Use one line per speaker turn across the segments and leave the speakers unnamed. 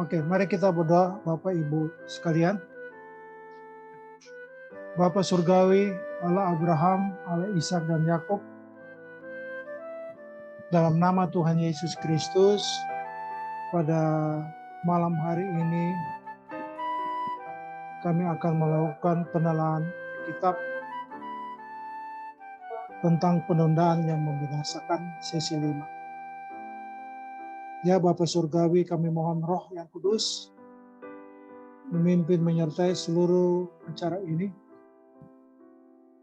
Oke, mari kita berdoa Bapak Ibu sekalian. Bapa Surgawi, Allah Abraham, Allah Ishak dan Yakub, dalam nama Tuhan Yesus Kristus, pada malam hari ini kami akan melakukan penelahan kitab tentang penundaan yang membinasakan sesi 5. Ya Bapa Surgawi, kami mohon Roh yang Kudus memimpin menyertai seluruh acara ini,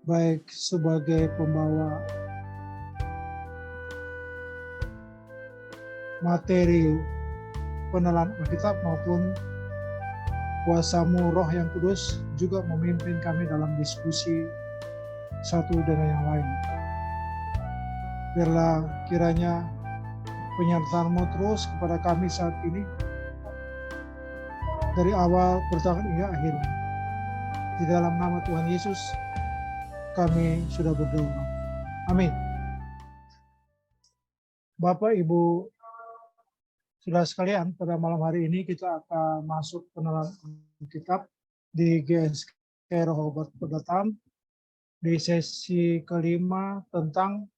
baik sebagai pembawa materi penelahan Alkitab maupun kuasa-Mu Roh yang Kudus juga memimpin kami dalam diskusi satu dengan yang lain. Biarlah kiranya penyertaan-Mu terus kepada kami saat ini, dari awal pertengahan hingga akhir. Di dalam nama Tuhan Yesus kami sudah berdoa. Amin. Bapak, Ibu, saudara sekalian, pada malam hari ini kita akan masuk penelahan kitab di GSK Rehoboth Perdataam di sesi kelima tentang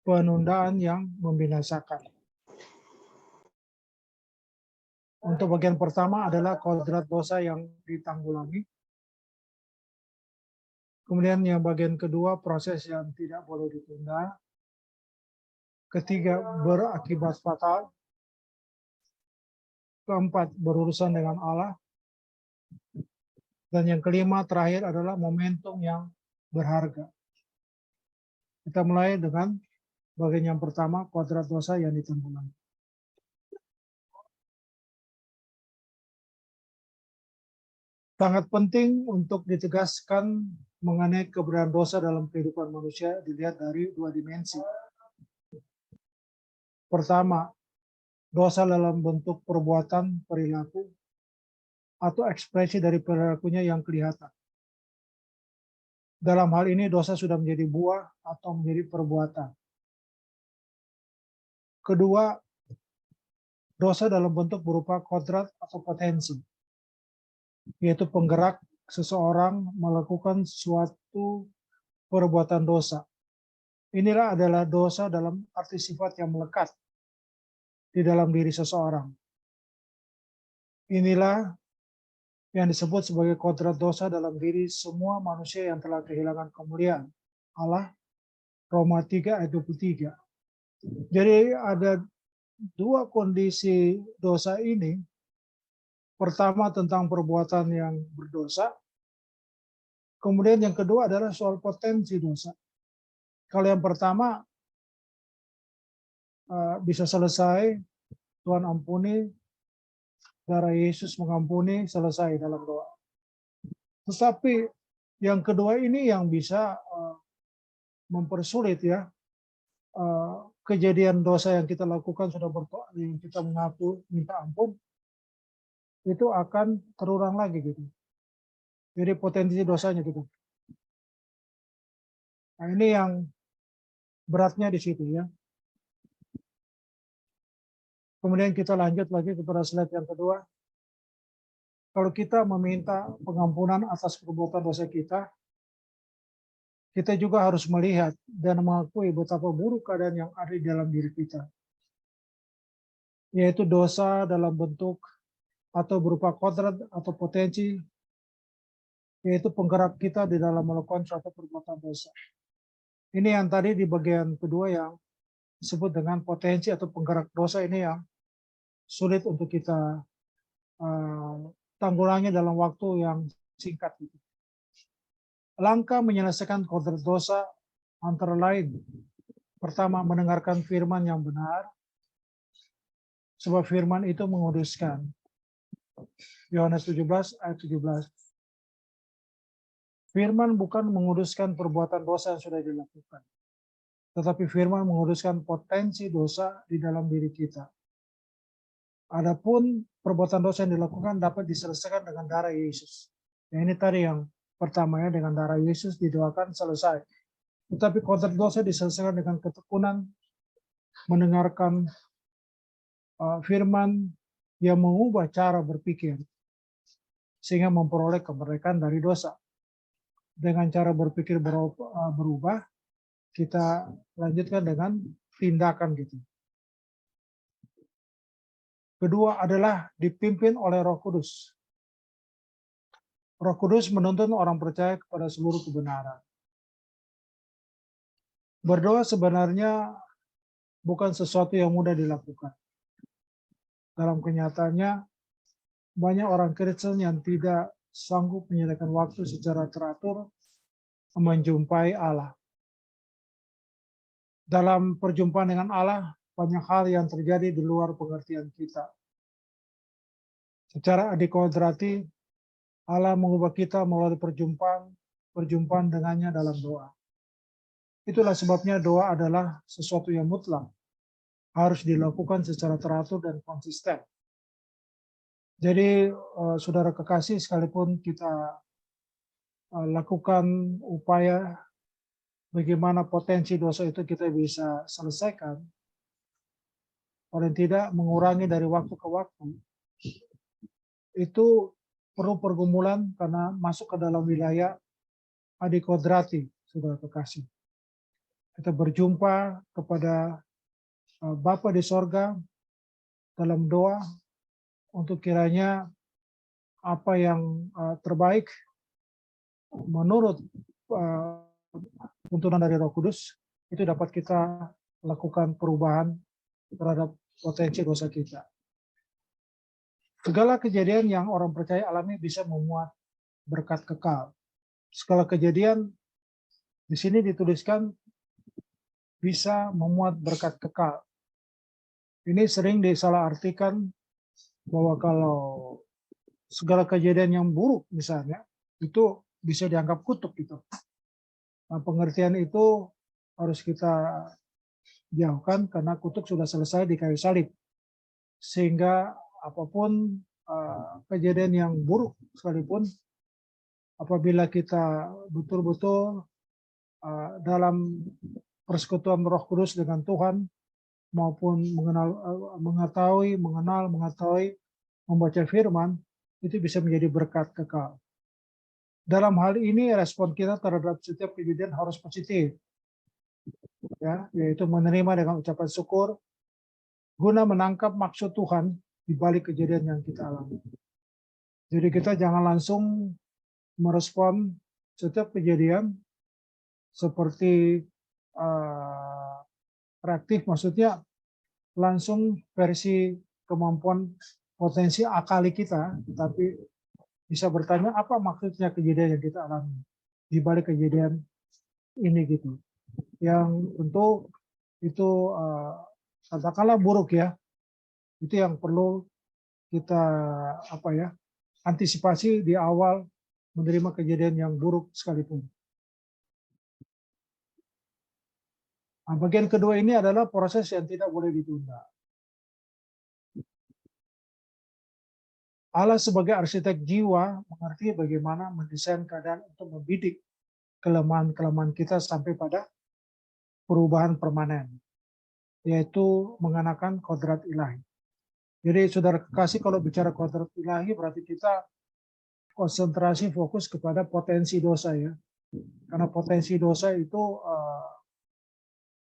penundaan yang membinasakan. Untuk bagian pertama adalah kodrat dosa yang ditanggulangi. Kemudian yang bagian kedua, proses yang tidak boleh ditunda. Ketiga, berakibat fatal. Keempat, berurusan dengan Allah. Dan yang kelima, terakhir adalah momentum yang berharga. Kita mulai dengan bagian yang pertama, kodrat dosa yang ditanggulangi. Sangat penting untuk ditegaskan mengenai keberadaan dosa dalam kehidupan manusia dilihat dari dua dimensi. Pertama, dosa dalam bentuk perbuatan, perilaku, atau ekspresi dari perilakunya yang kelihatan. Dalam hal ini dosa sudah menjadi buah atau menjadi perbuatan. Kedua, dosa dalam bentuk berupa kodrat atau potensi, yaitu penggerak seseorang melakukan suatu perbuatan dosa. Inilah adalah dosa dalam arti sifat yang melekat di dalam diri seseorang. Inilah yang disebut sebagai kodrat dosa dalam diri semua manusia yang telah kehilangan kemuliaan Allah, Roma 3 ayat 23. Jadi ada dua kondisi dosa ini. Pertama tentang perbuatan yang berdosa. Kemudian yang kedua adalah soal potensi dosa. Kalau yang pertama bisa selesai, Tuhan ampuni, darah Yesus mengampuni, selesai dalam doa. Tetapi yang kedua ini yang bisa mempersulit ya. Kejadian dosa yang kita lakukan sudah berdoa, yang kita mengaku minta ampun, itu akan terulang lagi gitu. Jadi potensi dosanya gitu. Nah ini yang beratnya di situ ya. Kemudian kita lanjut lagi kepada slide yang kedua. Kalau kita meminta pengampunan atas perbuatan dosa kita, kita juga harus melihat dan mengakui betapa buruk keadaan yang ada di dalam diri kita. Yaitu dosa dalam bentuk atau berupa kodrat atau potensi, yaitu penggerak kita di dalam melakukan suatu perbuatan dosa. Ini yang tadi di bagian kedua yang disebut dengan potensi atau penggerak dosa, ini yang sulit untuk kita tanggulangi dalam waktu yang singkat. Langkah menyelesaikan kodrat dosa antara lain, pertama, mendengarkan firman yang benar, sebab firman itu menguduskan. Yohanes 17 ayat 17. Firman bukan menguduskan perbuatan dosa yang sudah dilakukan, tetapi firman menguduskan potensi dosa di dalam diri kita. Adapun perbuatan dosa yang dilakukan dapat diselesaikan dengan darah Yesus. Yang ini tadi yang pertama ya, dengan darah Yesus didoakan selesai. Tetapi kodrat dosa diselesaikan dengan ketekunan, mendengarkan firman, yang mengubah cara berpikir sehingga memperoleh kemerdekaan dari dosa. Dengan cara berpikir berubah, kita lanjutkan dengan tindakan gitu. Kedua adalah dipimpin oleh Roh Kudus. Roh Kudus menuntun orang percaya kepada seluruh kebenaran. Berdoa sebenarnya bukan sesuatu yang mudah dilakukan. Dalam kenyataannya, banyak orang Kristen yang tidak sanggup menyediakan waktu secara teratur menjumpai Allah. Dalam perjumpaan dengan Allah, banyak hal yang terjadi di luar pengertian kita. Secara adikodrati, Allah mengubah kita melalui perjumpaan dengannya dalam doa. Itulah sebabnya doa adalah sesuatu yang mutlak, harus dilakukan secara teratur dan konsisten. Jadi, saudara kekasih, sekalipun kita lakukan upaya bagaimana potensi dosa itu kita bisa selesaikan, paling tidak mengurangi dari waktu ke waktu, itu perlu pergumulan karena masuk ke dalam wilayah adikodrati, saudara kekasih. Kita berjumpa kepada Bapa di sorga dalam doa untuk kiranya apa yang terbaik menurut tuntunan dari Roh Kudus itu dapat kita lakukan perubahan terhadap potensi dosa kita. Segala kejadian yang orang percaya alami bisa memuat berkat kekal. Segala kejadian di sini dituliskan bisa memuat berkat kekal. Ini sering disalahartikan bahwa kalau segala kejadian yang buruk misalnya, itu bisa dianggap kutuk gitu. Nah, pengertian itu harus kita jauhkan karena kutuk sudah selesai di kayu salib. Sehingga apapun kejadian yang buruk sekalipun, apabila kita betul-betul dalam persekutuan Roh Kudus dengan Tuhan, maupun mengetahui, membaca firman, itu bisa menjadi berkat kekal. Dalam hal ini respon kita terhadap setiap kejadian harus positif, ya, yaitu menerima dengan ucapan syukur, guna menangkap maksud Tuhan di balik kejadian yang kita alami. Jadi kita jangan langsung merespon setiap kejadian seperti reaktif, maksudnya langsung versi kemampuan potensi akali kita, tapi bisa bertanya apa maksudnya kejadian yang kita alami di balik kejadian ini gitu. Yang tentu itu katakanlah buruk ya, itu yang perlu kita antisipasi di awal menerima kejadian yang buruk sekalipun. Nah, bagian kedua ini adalah proses yang tidak boleh ditunda. Allah sebagai arsitek jiwa mengerti bagaimana mendesain keadaan untuk membidik kelemahan-kelemahan kita sampai pada perubahan permanen, yaitu mengenakan kodrat ilahi. Jadi saudara kekasih, kalau bicara kodrat ilahi berarti kita konsentrasi fokus kepada potensi dosa ya. Karena potensi dosa itu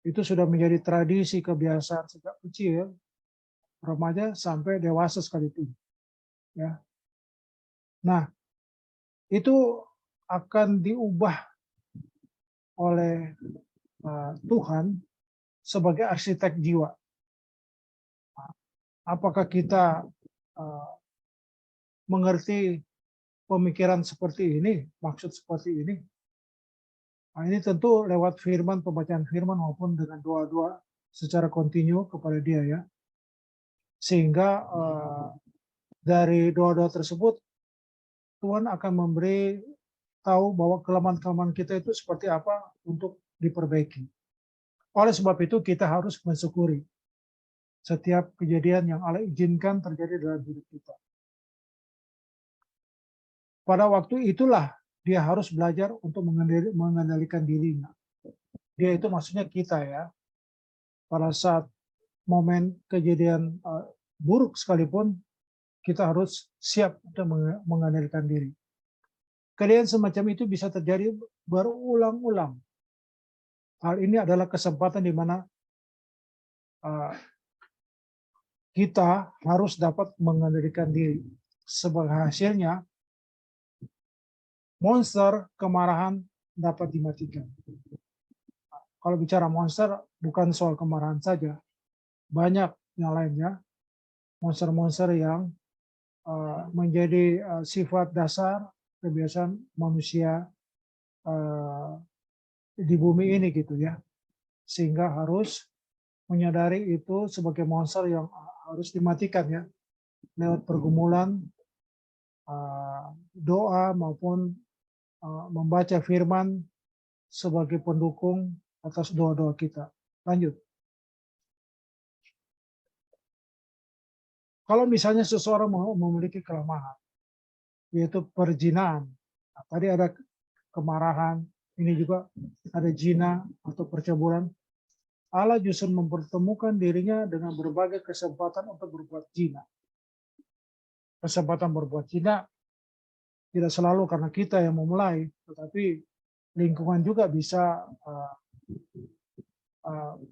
sudah menjadi tradisi kebiasaan sejak kecil, remaja sampai dewasa sekalipun. Ya. Nah, itu akan diubah oleh Tuhan sebagai arsitek jiwa. Apakah kita mengerti pemikiran seperti ini, maksud seperti ini? Nah, ini tentu lewat firman, pembacaan firman maupun dengan doa-doa secara kontinu kepada Dia ya. Sehingga dari doa-doa tersebut Tuhan akan memberi tahu bahwa kelemahan-kelemahan kita itu seperti apa untuk diperbaiki. Oleh sebab itu kita harus mensyukuri setiap kejadian yang Allah izinkan terjadi dalam hidup kita. Pada waktu itulah dia harus belajar untuk mengendalikan dirinya. Dia itu maksudnya kita ya. Pada saat momen kejadian buruk sekalipun, kita harus siap untuk mengandalkan diri. Kejadian semacam itu bisa terjadi berulang-ulang. Hal ini adalah kesempatan di mana kita harus dapat mengendalikan diri. Sebagai hasilnya, monster kemarahan dapat dimatikan. Kalau bicara monster, bukan soal kemarahan saja. Banyak yang lainnya, monster-monster yang menjadi sifat dasar kebiasaan manusia di bumi ini gitu ya. Sehingga harus menyadari itu sebagai monster yang harus dimatikan ya, lewat pergumulan doa maupun membaca firman sebagai pendukung atas doa-doa kita. Lanjut. Kalau misalnya seseorang memiliki kelemahan, yaitu perzinahan, nah, tadi ada kemarahan, ini juga ada zina atau percabulan, Allah justru mempertemukan dirinya dengan berbagai kesempatan untuk berbuat zina. Kesempatan berbuat zina tidak selalu karena kita yang memulai, tetapi lingkungan juga bisa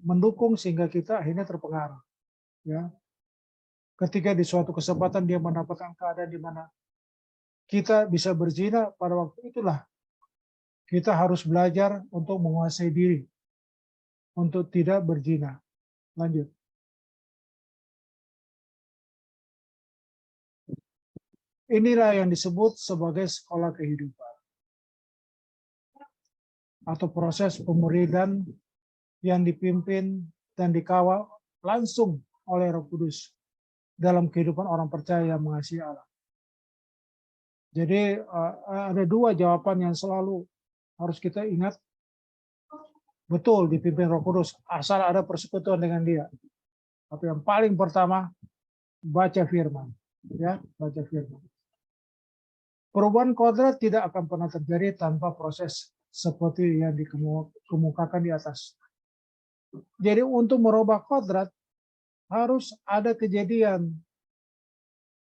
mendukung sehingga kita akhirnya terpengaruh. Ya, ketika di suatu kesempatan dia mendapatkan keadaan di mana kita bisa berzina, pada waktu itulah kita harus belajar untuk menguasai diri, untuk tidak berzina. Lanjut. Inilah yang disebut sebagai sekolah kehidupan atau proses pemuridan yang dipimpin dan dikawal langsung oleh Roh Kudus dalam kehidupan orang percaya yang mengasihi Allah. Jadi ada dua jawaban yang selalu harus kita ingat. Betul dipimpin Roh Kudus, asal ada persekutuan dengan Dia. Tapi yang paling pertama, baca firman. Ya, baca firman. Perubahan kodrat tidak akan pernah terjadi tanpa proses seperti yang dikemukakan di atas. Jadi untuk merubah kodrat harus ada kejadian.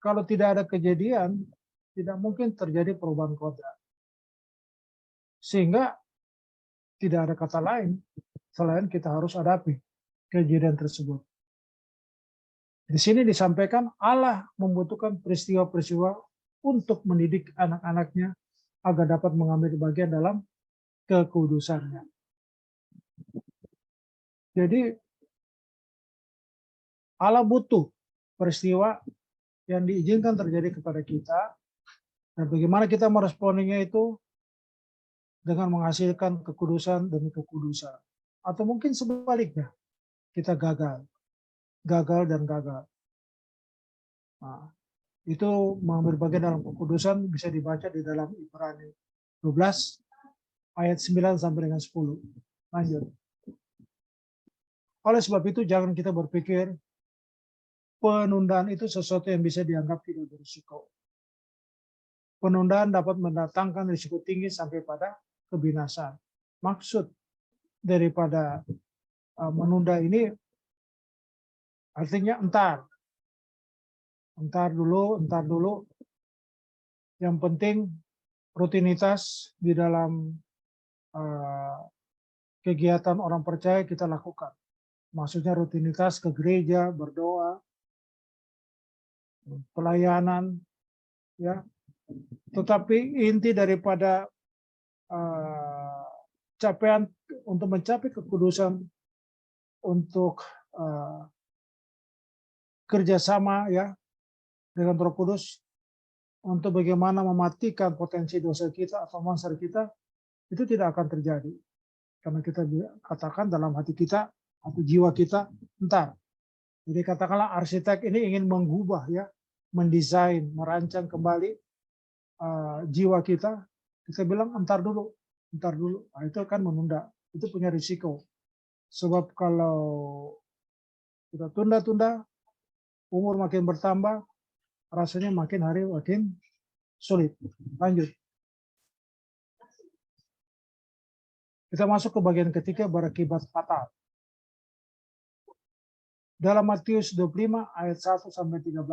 Kalau tidak ada kejadian, tidak mungkin terjadi perubahan kodrat. Sehingga tidak ada kata lain selain kita harus hadapi kejadian tersebut. Di sini disampaikan Allah membutuhkan peristiwa-peristiwa untuk mendidik anak-anaknya agar dapat mengambil bagian dalam kekudusannya. Jadi Allah butuh peristiwa yang diizinkan terjadi kepada kita, dan bagaimana kita meresponinya itu dengan menghasilkan kekudusan demi kekudusan. Atau mungkin sebaliknya, kita gagal dan gagal. Nah, itu mengambil bagian dalam kekudusan bisa dibaca di dalam Ibrani 12 ayat 9 sampai dengan 10. Lanjut. Oleh sebab itu jangan kita berpikir penundaan itu sesuatu yang bisa dianggap tidak berisiko. Penundaan dapat mendatangkan risiko tinggi sampai pada kebinasaan. Maksud daripada menunda ini artinya entar dulu. Yang penting rutinitas di dalam kegiatan orang percaya kita lakukan. Maksudnya rutinitas ke gereja, berdoa, pelayanan, ya. Tetapi inti daripada capaian untuk mencapai kekudusan, untuk kerjasama ya dengan Roh Kudus, untuk bagaimana mematikan potensi dosa kita atau monster kita, itu tidak akan terjadi. Karena kita katakan dalam hati kita atau jiwa kita, entar. Jadi katakanlah arsitek ini ingin mengubah ya, mendesain, merancang kembali jiwa kita bilang entar dulu. Nah, itu kan menunda, itu punya risiko. Sebab kalau kita tunda-tunda, umur makin bertambah, rasanya makin hari makin sulit. Lanjut. Kita masuk ke bagian ketiga, berakibat fatal. Dalam Matius 25 ayat 1 sampai 13,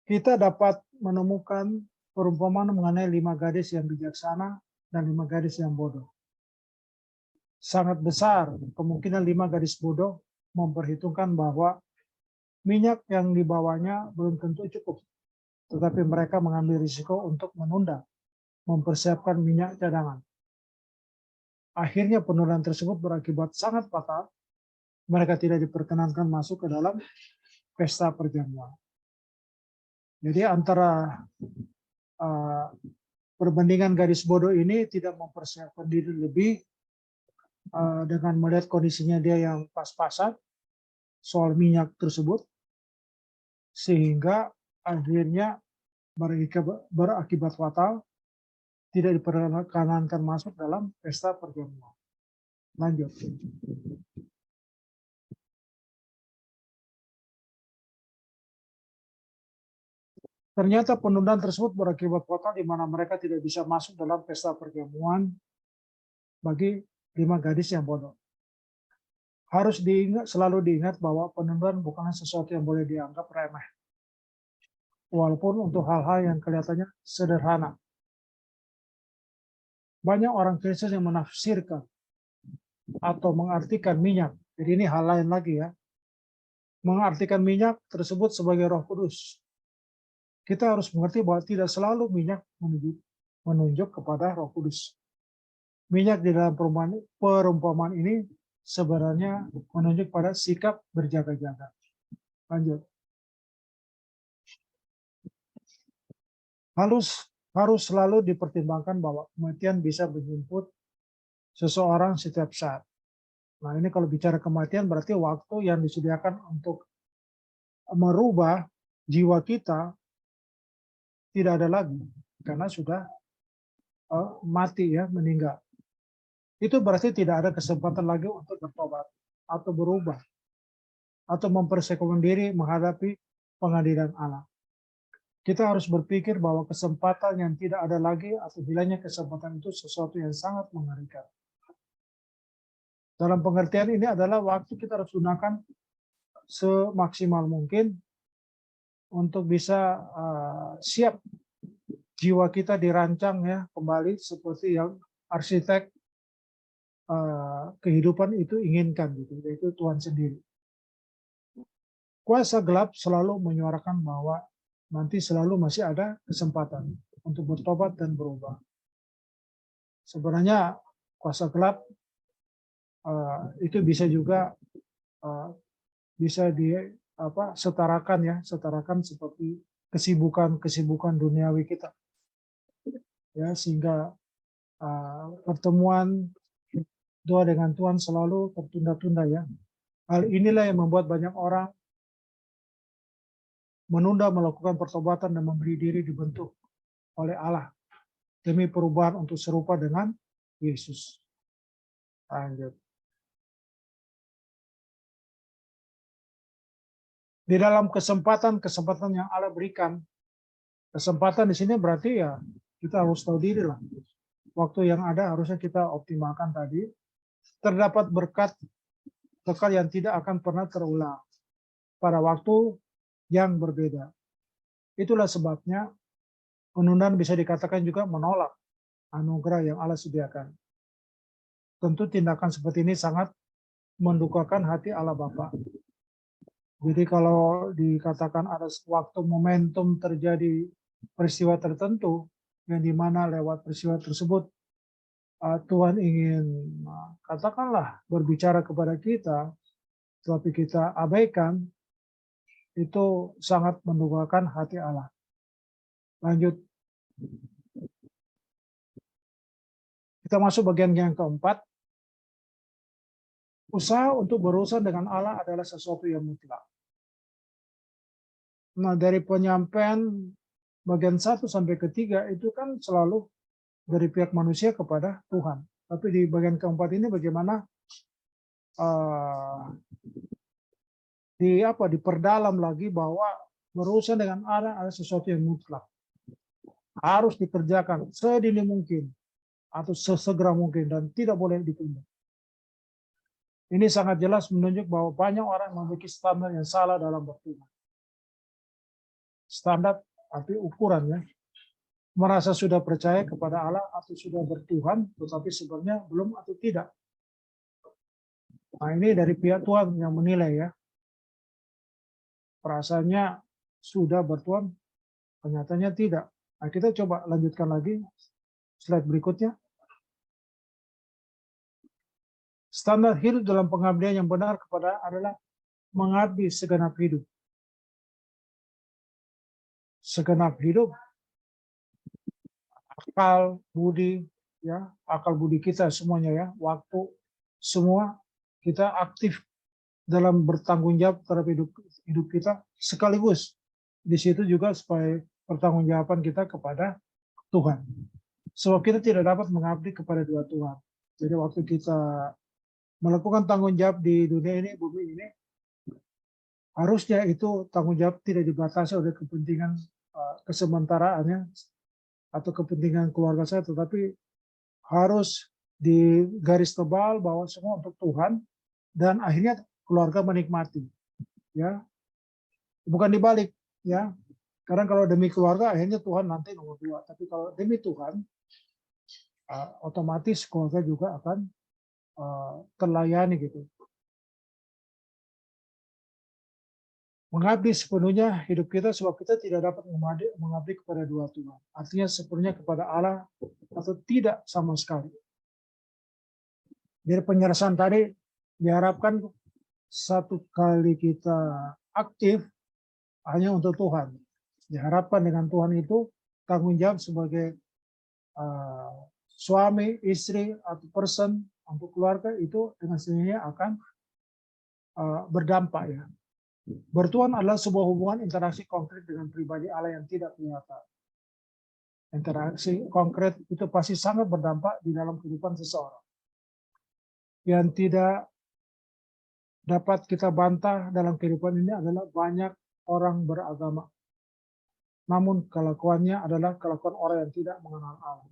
kita dapat menemukan perumpamaan mengenai 5 gadis yang bijaksana dan 5 gadis yang bodoh. Sangat besar kemungkinan 5 gadis bodoh memperhitungkan bahwa minyak yang dibawanya belum tentu cukup, tetapi mereka mengambil risiko untuk menunda, mempersiapkan minyak cadangan. Akhirnya penundaan tersebut berakibat sangat fatal. Mereka tidak diperkenankan masuk ke dalam pesta perjamuan. Jadi antara perbandingan gadis bodoh ini tidak mempersiapkan diri lebih dengan melihat kondisinya dia yang pas-pasan soal minyak tersebut, sehingga akhirnya berakibat fatal, tidak diperkenankan masuk dalam pesta perjamuan. Lanjut. Ternyata penundaan tersebut berakibat fatal di mana mereka tidak bisa masuk dalam pesta perjamuan bagi 5 gadis yang bodoh. Harus selalu diingat bahwa penundaan bukanlah sesuatu yang boleh dianggap remeh. Walaupun untuk hal-hal yang kelihatannya sederhana. Banyak orang Kristen yang menafsirkan atau mengartikan minyak. Jadi ini hal lain lagi ya. Mengartikan minyak tersebut sebagai Roh Kudus. Kita harus mengerti bahwa tidak selalu minyak menunjuk kepada Roh Kudus. Minyak di dalam perumpamaan ini sebenarnya menunjuk pada sikap berjaga-jaga. Lanjut. Harus selalu dipertimbangkan bahwa kematian bisa menjemput seseorang setiap saat. Nah, ini kalau bicara kematian berarti waktu yang disediakan untuk merubah jiwa kita tidak ada lagi karena sudah mati ya, meninggal. Itu berarti tidak ada kesempatan lagi untuk bertobat atau berubah atau mempersiapkan diri menghadapi pengadilan Allah. Kita harus berpikir bahwa kesempatan yang tidak ada lagi atau hilangnya kesempatan itu sesuatu yang sangat mengerikan. Dalam pengertian ini adalah waktu kita harus gunakan semaksimal mungkin untuk bisa siap jiwa kita dirancang ya kembali seperti yang arsitek kehidupan itu inginkan gitu, yaitu Tuhan sendiri. Kuasa gelap selalu menyuarakan bahwa nanti selalu masih ada kesempatan untuk bertobat dan berubah. Sebenarnya kuasa gelap itu bisa juga bisa setarakan seperti kesibukan duniawi kita, ya, sehingga pertemuan doa dengan Tuhan selalu tertunda-tunda ya. Hal inilah yang membuat banyak orang menunda melakukan pertobatan dan memberi diri dibentuk oleh Allah demi perubahan untuk serupa dengan Yesus. Lanjut. Di dalam kesempatan yang Allah berikan, kesempatan di sini berarti ya kita harus tahu diri lah. Waktu yang ada harusnya kita optimalkan tadi. Terdapat berkat yang tidak akan pernah terulang pada waktu yang berbeda. Itulah sebabnya penundaan bisa dikatakan juga menolak anugerah yang Allah sediakan. Tentu tindakan seperti ini sangat mendukakan hati Allah Bapa. Jadi kalau dikatakan ada waktu momentum terjadi peristiwa tertentu, yang dimana lewat peristiwa tersebut Tuhan ingin katakanlah berbicara kepada kita, tapi kita abaikan, itu sangat mendukakan hati Allah. Lanjut. Kita masuk bagian yang keempat. Usaha untuk berurusan dengan Allah adalah sesuatu yang mutlak. Nah, dari penyampaian bagian 1 sampai ketiga itu kan selalu dari pihak manusia kepada Tuhan. Tapi di bagian keempat ini bagaimana diperdalam lagi bahwa berurusan dengan Allah adalah sesuatu yang mutlak. Harus dikerjakan sedini mungkin atau sesegera mungkin dan tidak boleh ditunda. Ini sangat jelas menunjuk bahwa banyak orang memiliki standar yang salah dalam bertobat. standar arti ukuran ya. Merasa sudah percaya kepada Allah atau sudah bertuhan, tetapi sebenarnya belum atau tidak. Nah ini dari pihak Tuhan yang menilai ya. Perasaannya sudah bertuhan, kenyataannya tidak. Nah kita coba lanjutkan lagi slide berikutnya. Standar hidup dalam pengabdian yang benar kepada adalah mengabdi segenap hidup. Segenap hidup, akal, budi, ya, akal budi kita semuanya ya, waktu, semua kita aktif dalam bertanggung jawab terhadap hidup kita sekaligus. Di situ juga supaya pertanggungjawaban kita kepada Tuhan. Sebab kita tidak dapat mengabdi kepada dua Tuhan. Jadi waktu kita melakukan tanggung jawab di dunia ini, bumi ini, harusnya itu tanggung jawab tidak dibatasi oleh kepentingan kesementaraannya atau kepentingan keluarga saya, tetapi harus di garis tebal bahwa semua untuk Tuhan dan akhirnya keluarga menikmati, ya, bukan dibalik, ya. Karena kalau demi keluarga akhirnya Tuhan nanti nomor dua, tapi kalau demi Tuhan otomatis keluarga juga akan terlayani gitu. Mengabdi sepenuhnya hidup kita sebab kita tidak dapat mengabdi kepada dua Tuhan. Artinya sepenuhnya kepada Allah atau tidak sama sekali. Dari penyerasan tadi diharapkan satu kali kita aktif hanya untuk Tuhan. Diharapkan dengan Tuhan itu tanggung jawab sebagai suami, istri, atau person untuk keluarga itu dengan sendirinya akan berdampak ya. Bertuhan adalah sebuah hubungan interaksi konkret dengan pribadi Allah yang tidak nyata. Interaksi konkret itu pasti sangat berdampak di dalam kehidupan seseorang. Yang tidak dapat kita bantah dalam kehidupan ini adalah banyak orang beragama. Namun kelakuannya adalah kelakuan orang yang tidak mengenal Allah.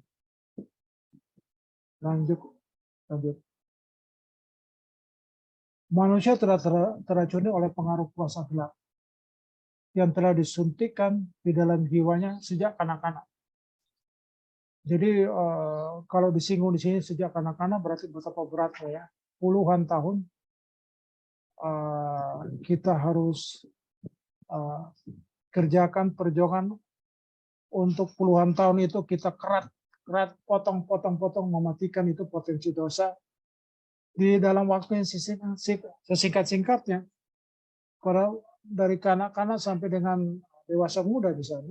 Lanjut. Manusia telah teracuni oleh pengaruh kuasa gelap yang telah disuntikkan di dalam jiwanya sejak kanak-kanak. Jadi kalau disinggung di sini sejak kanak-kanak berarti betapa beratnya ya. Puluhan tahun kita harus kerjakan perjuangan untuk puluhan tahun itu kita kerat potong mematikan itu potensi dosa di dalam waktu yang sesingkat-singkatnya. Kalau dari kanak-kanak sampai dengan dewasa muda di sana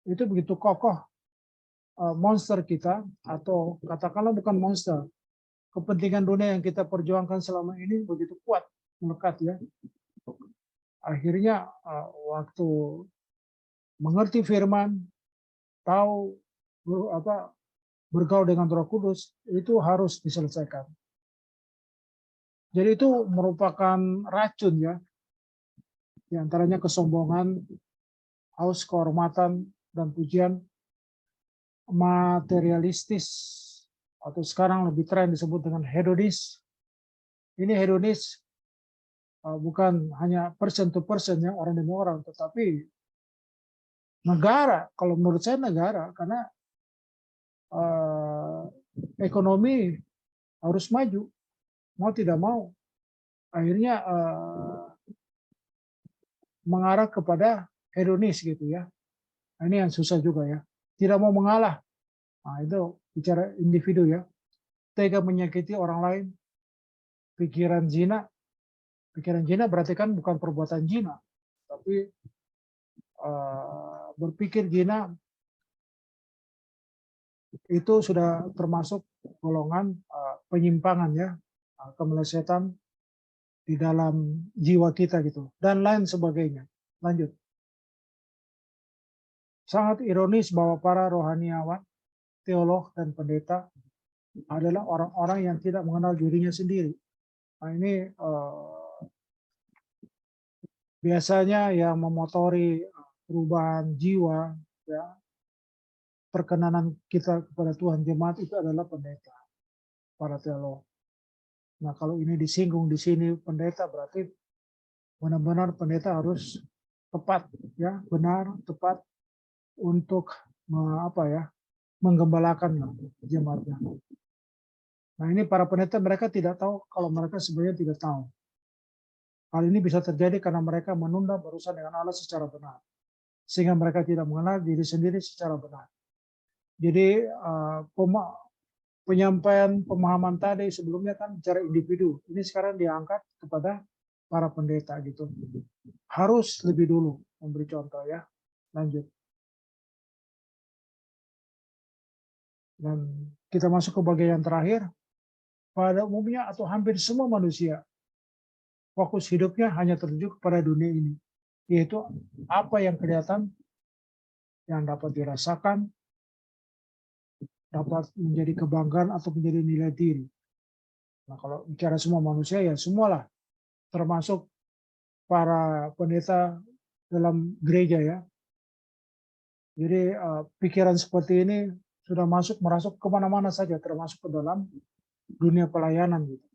itu begitu kokoh monster kita, atau katakanlah bukan monster, kepentingan dunia yang kita perjuangkan selama ini begitu kuat melekat ya. Akhirnya waktu mengerti firman, tahu bergaul dengan Roh Kudus itu harus diselesaikan. Jadi itu merupakan racun ya. Di antaranya kesombongan, haus kehormatan dan pujian, materialistis, atau sekarang lebih tren disebut dengan hedonis. Ini hedonis bukan hanya person to person ya, orang demi orang, tetapi negara. Kalau menurut saya negara, karena ekonomi harus maju, mau tidak mau, akhirnya mengarah kepada hedonis gitu ya. Nah, ini yang susah juga ya. Tidak mau mengalah. Nah, itu bicara individu ya. Tega menyakiti orang lain. Pikiran zina. Pikiran zina berarti kan bukan perbuatan zina, tapi berpikir zina itu sudah termasuk golongan penyimpangan ya, kemelesetan di dalam jiwa kita gitu, dan lain sebagainya. Lanjut. Sangat ironis bahwa para rohaniawan, teolog, dan pendeta adalah orang-orang yang tidak mengenal dirinya sendiri. Nah ini biasanya yang memotori perubahan jiwa, ya, perkenanan kita kepada Tuhan jemaat itu adalah pendeta, para teolog. Nah kalau ini disinggung di sini pendeta, berarti benar-benar pendeta harus tepat, ya, benar, tepat untuk menggembalakan jemaatnya. Nah, ini para pendeta mereka tidak tahu kalau mereka sebenarnya tidak tahu. Hal ini bisa terjadi karena mereka menunda berurusan dengan Allah secara benar, sehingga mereka tidak mengenal diri sendiri secara benar. Jadi penyampaian pemahaman tadi sebelumnya kan secara individu, ini sekarang diangkat kepada para pendeta gitu. Harus lebih dulu memberi contoh, ya. Lanjut. Dan kita masuk ke bagian terakhir. Pada umumnya atau hampir semua manusia, fokus hidupnya hanya tertuju kepada dunia ini, yaitu apa yang kelihatan, yang dapat dirasakan, dapat menjadi kebanggaan atau menjadi nilai diri. Nah, kalau bicara semua manusia, ya semualah, termasuk para pendeta dalam gereja, ya. Jadi pikiran seperti ini sudah merasuk kemana-mana saja, termasuk ke dalam dunia pelayanan gitu.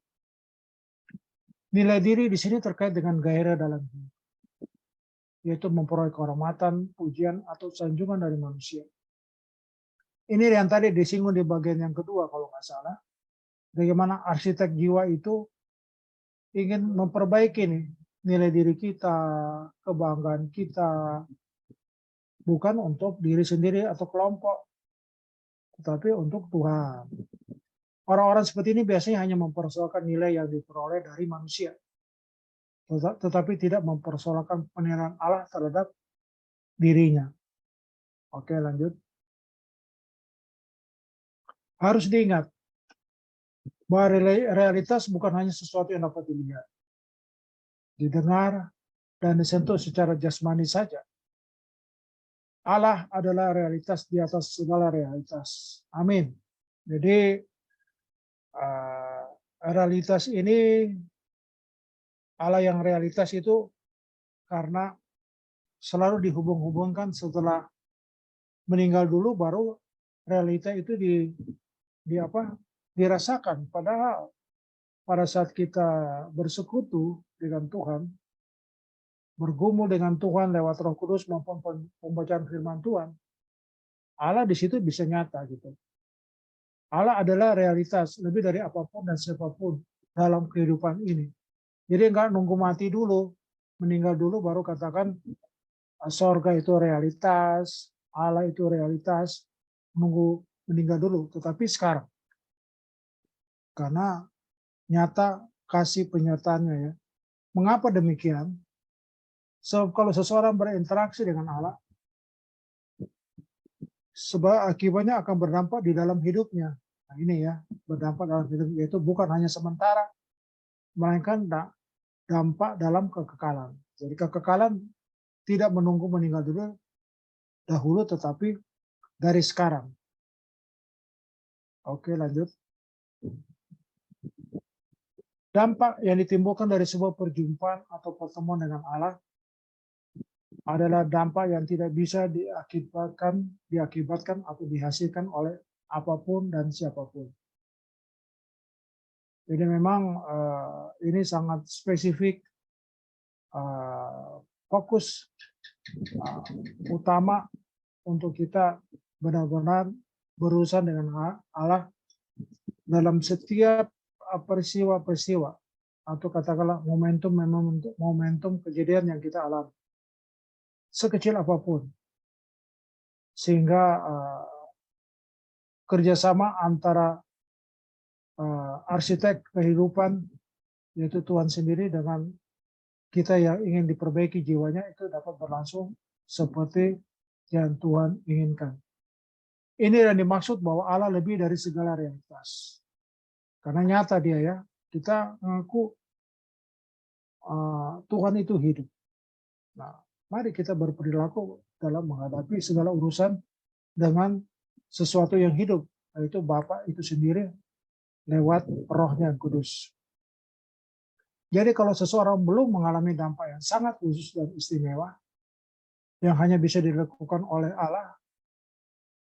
Nilai diri di sini terkait dengan gairah dalam hidup, yaitu memperoleh kehormatan, pujian, atau sanjungan dari manusia. Ini yang tadi disinggung di bagian yang kedua kalau nggak salah. Bagaimana arsitek jiwa itu ingin memperbaiki nilai diri kita, kebanggaan kita, bukan untuk diri sendiri atau kelompok, tetapi untuk Tuhan. Orang-orang seperti ini biasanya hanya mempersoalkan nilai yang diperoleh dari manusia, tetapi tidak mempersoalkan penilaian Allah terhadap dirinya. Oke, lanjut. Harus diingat bahwa realitas bukan hanya sesuatu yang dapat dilihat, didengar, dan disentuh secara jasmani saja. Allah adalah realitas di atas segala realitas. Amin. Jadi realitas ini, Allah yang realitas itu karena selalu dihubung-hubungkan setelah meninggal dulu baru realita itu dirasakan. Padahal pada saat kita bersekutu dengan Tuhan, bergumul dengan Tuhan lewat Roh Kudus maupun pembacaan firman Tuhan, Allah di situ bisa nyata gitu. Allah adalah realitas lebih dari apapun dan siapapun dalam kehidupan ini. Jadi enggak nunggu mati dulu, meninggal dulu baru katakan sorga itu realitas, Allah itu realitas, nunggu meninggal dulu. Tetapi sekarang, karena nyata kasih penyertaannya, ya. Mengapa demikian? Sebab kalau seseorang berinteraksi dengan Allah, sebab akibatnya akan berdampak di dalam hidupnya. Nah, ini ya, berdampak dalam hidup, yaitu bukan hanya sementara, melainkan dampak dalam kekekalan. Jadi kekekalan tidak menunggu meninggal dahulu, tetapi dari sekarang. Oke, lanjut. Dampak yang ditimbulkan dari sebuah perjumpaan atau pertemuan dengan Allah adalah dampak yang tidak bisa diakibatkan atau dihasilkan oleh apapun dan siapapun. Jadi memang ini sangat spesifik, fokus utama untuk kita benar-benar berurusan dengan Allah dalam setiap peristiwa-peristiwa atau katakanlah momentum kejadian yang kita alami, sekecil apapun, sehingga kerjasama antara arsitek kehidupan yaitu Tuhan sendiri dengan kita yang ingin diperbaiki jiwanya itu dapat berlangsung seperti yang Tuhan inginkan. Ini yang dimaksud bahwa Allah lebih dari segala realitas. Karena nyata dia, ya, kita mengaku Tuhan itu hidup. Nah, mari kita berperilaku dalam menghadapi segala urusan dengan sesuatu yang hidup, yaitu Bapa itu sendiri lewat Roh-Nya Kudus. Jadi kalau seseorang belum mengalami dampak yang sangat khusus dan istimewa, yang hanya bisa dilakukan oleh Allah,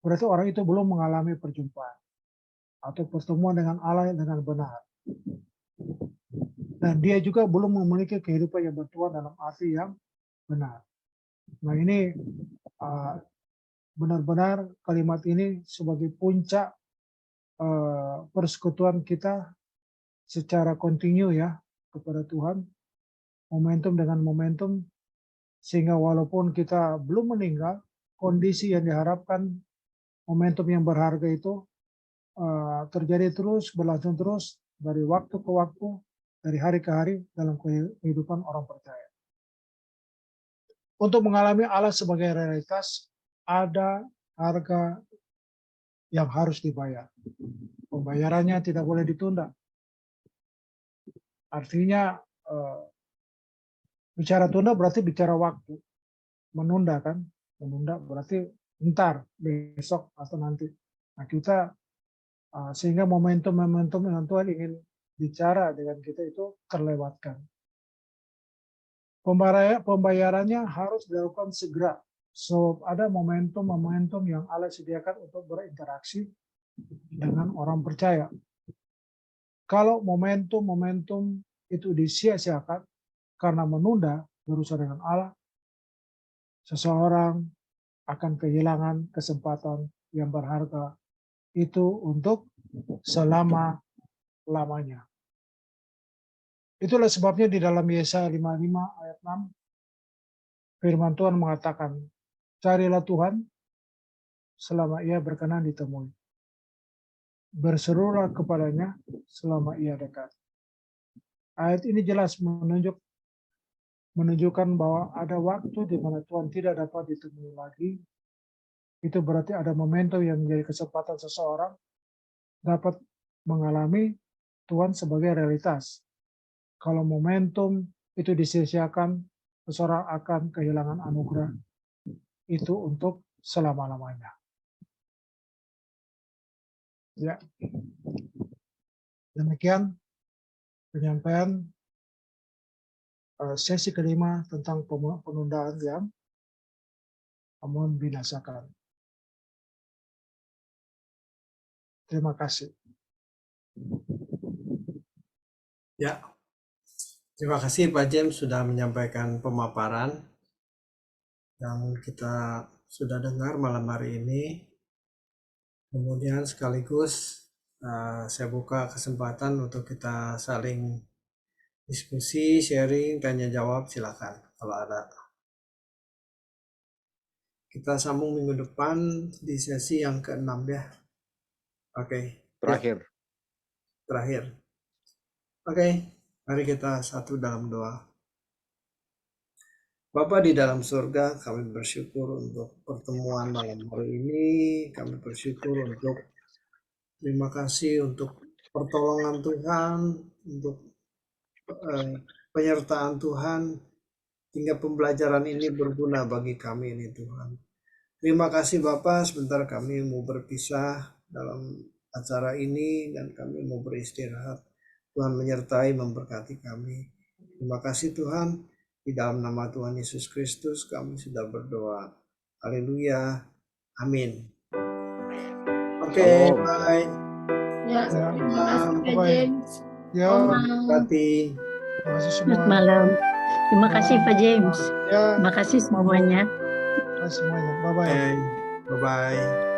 berarti orang itu belum mengalami perjumpaan atau pertemuan dengan Allah dengan benar. Dan dia juga belum memiliki kehidupan yang bertuhan dalam arti yang benar. Nah ini benar-benar kalimat ini sebagai puncak persekutuan kita secara kontinu ya kepada Tuhan, momentum dengan momentum, sehingga walaupun kita belum meninggal, kondisi yang diharapkan, momentum yang berharga itu terjadi terus, berlangsung terus dari waktu ke waktu, dari hari ke hari dalam kehidupan orang percaya. Untuk mengalami Allah sebagai realitas, ada harga yang harus dibayar. Pembayarannya tidak boleh ditunda. Artinya bicara tunda berarti bicara waktu. Menunda kan? Menunda berarti ntar, besok atau nanti. Nah kita sehingga momentum-momentum yang Tuhan ingin bicara dengan kita itu terlewatkan. Pembayarannya harus dilakukan segera. So ada momentum-momentum yang Allah sediakan untuk berinteraksi dengan orang percaya. Kalau momentum-momentum itu disia-siakan karena menunda berusaha dengan Allah, seseorang akan kehilangan kesempatan yang berharga itu untuk selama-lamanya. Itulah sebabnya di dalam Yesaya 55 ayat 6, firman Tuhan mengatakan, carilah Tuhan selama ia berkenan ditemui. Berserulah kepadanya selama ia dekat. Ayat ini jelas menunjukkan bahwa ada waktu di mana Tuhan tidak dapat ditemui lagi. Itu berarti ada momentum yang menjadi kesempatan seseorang dapat mengalami Tuhan sebagai realitas. Kalau momentum itu disia-siakan, seseorang akan kehilangan anugerah itu untuk selama-lamanya. Ya, demikian penyampaian sesi kelima tentang penundaan yang membinasakan. Terima kasih.
Ya, terima kasih Pak James sudah menyampaikan pemaparan yang kita sudah dengar malam hari ini. Kemudian sekaligus saya buka kesempatan untuk kita saling diskusi, sharing, tanya jawab, silakan kalau ada. Kita sambung minggu depan di sesi yang ke-6 ya. Oke.
Terakhir.
Ya. Terakhir. Oke, mari kita satu dalam doa. Bapa di dalam surga, kami bersyukur untuk pertemuan malam hari ini. Kami bersyukur untuk terima kasih untuk pertolongan Tuhan, untuk penyertaan Tuhan, hingga pembelajaran ini berguna bagi kami ini Tuhan. Terima kasih Bapak, sebentar kami mau berpisah dalam acara ini dan kami mau beristirahat. Tuhan menyertai, memberkati kami. Terima kasih Tuhan. Di dalam nama Tuhan Yesus Kristus kami sudah berdoa. Haleluya. Amin. Oke, bye.
Ya, terima kasih Pak James.
Ya,
Berkati.
terima kasih semua.
Selamat malam. Terima kasih Pak James.
Ya,
Terima kasih semuanya.
terima kasih semuanya. Bye-bye.
Bye-bye.